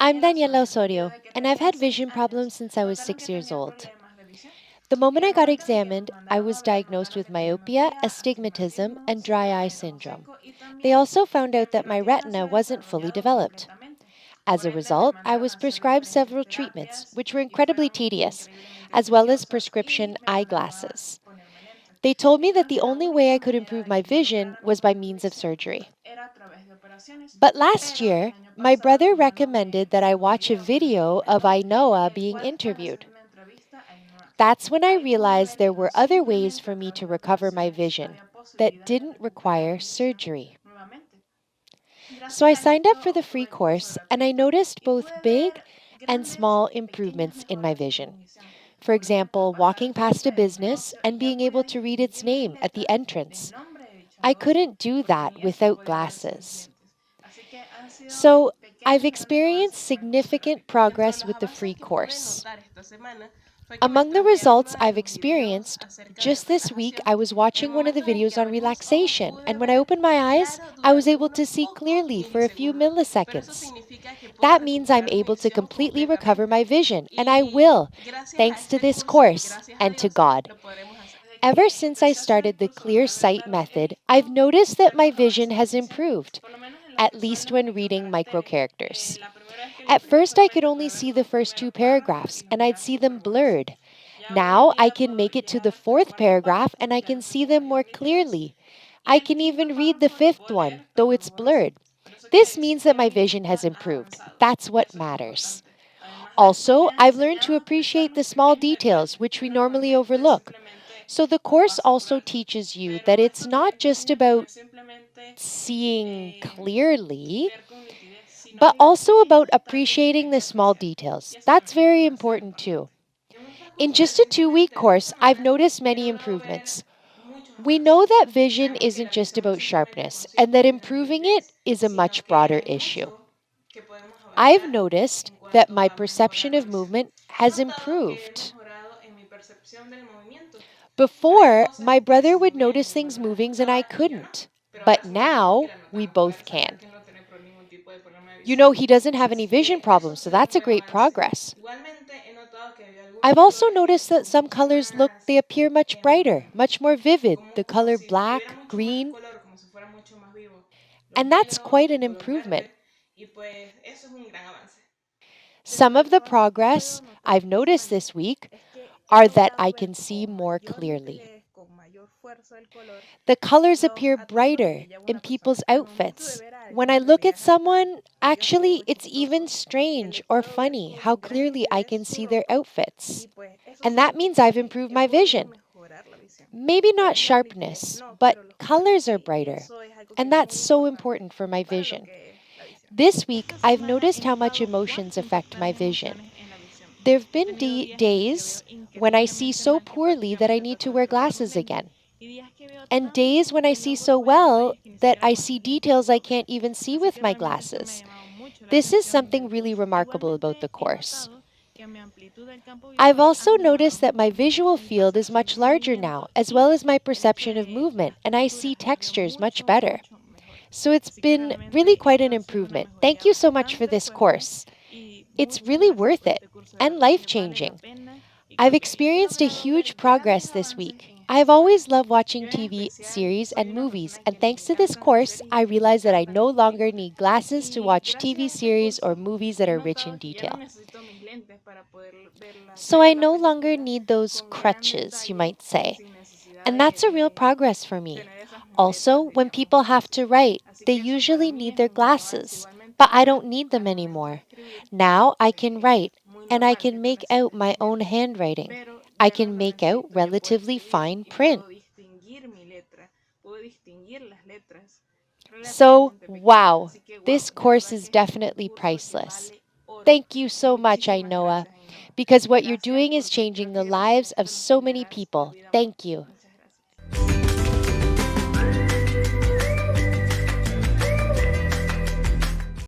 I'm Daniela Osorio, and I've had vision problems since I was 6 years old. The moment I got examined, I was diagnosed with myopia, astigmatism, and dry eye syndrome. They also found out that my retina wasn't fully developed. As a result, I was prescribed several treatments, which were incredibly tedious, as well as prescription eyeglasses. They told me that the only way I could improve my vision was by means of surgery. But last year, my brother recommended that I watch a video of Ainhoa being interviewed. That's when I realized there were other ways for me to recover my vision that didn't require surgery. So I signed up for the free course and I noticed both big and small improvements in my vision. For example, walking past a business and being able to read its name at the entrance. I couldn't do that without glasses. So I've experienced significant progress with the free course. Among the results I've experienced, just this week I was watching one of the videos on relaxation, and when I opened my eyes, I was able to see clearly for a few milliseconds. That means I'm able to completely recover my vision, and I will, thanks to this course and to God. Ever since I started the ClearSight Method, I've noticed that my vision has improved, at least when reading microcharacters. At first, I could only see the first two paragraphs, and I'd see them blurred. Now, I can make it to the fourth paragraph, and I can see them more clearly. I can even read the fifth one, though it's blurred. This means that my vision has improved. That's what matters. Also, I've learned to appreciate the small details, which we normally overlook. So the course also teaches you that it's not just about seeing clearly, but also about appreciating the small details. That's very important too. In just a 2-week course, I've noticed many improvements. We know that vision isn't just about sharpness, and that improving it is a much broader issue. I've noticed that my perception of movement has improved. Before, my brother would notice things moving and I couldn't. But now, we both can. He doesn't have any vision problems, so that's a great progress. I've also noticed that some colors they appear much brighter, much more vivid, the color black, green, and that's quite an improvement. Some of the progress I've noticed this week are that I can see more clearly. The colors appear brighter in people's outfits. When I look at someone, actually, it's even strange or funny how clearly I can see their outfits. And that means I've improved my vision. Maybe not sharpness, but colors are brighter. And that's so important for my vision. This week, I've noticed how much emotions affect my vision. There have been days when I see so poorly that I need to wear glasses again. And days when I see so well that I see details I can't even see with my glasses. This is something really remarkable about the course. I've also noticed that my visual field is much larger now, as well as my perception of movement, and I see textures much better. So it's been really quite an improvement. Thank you so much for this course. It's really worth it and life-changing. I've experienced a huge progress this week. I've always loved watching TV series and movies, and thanks to this course, I realized that I no longer need glasses to watch TV series or movies that are rich in detail. So I no longer need those crutches, you might say. And that's a real progress for me. Also, when people have to write, they usually need their glasses, but I don't need them anymore. Now I can write, and I can make out my own handwriting. I can make out relatively fine print. So, wow, this course is definitely priceless. Thank you so much, Ainhoa, because what you're doing is changing the lives of so many people. Thank you.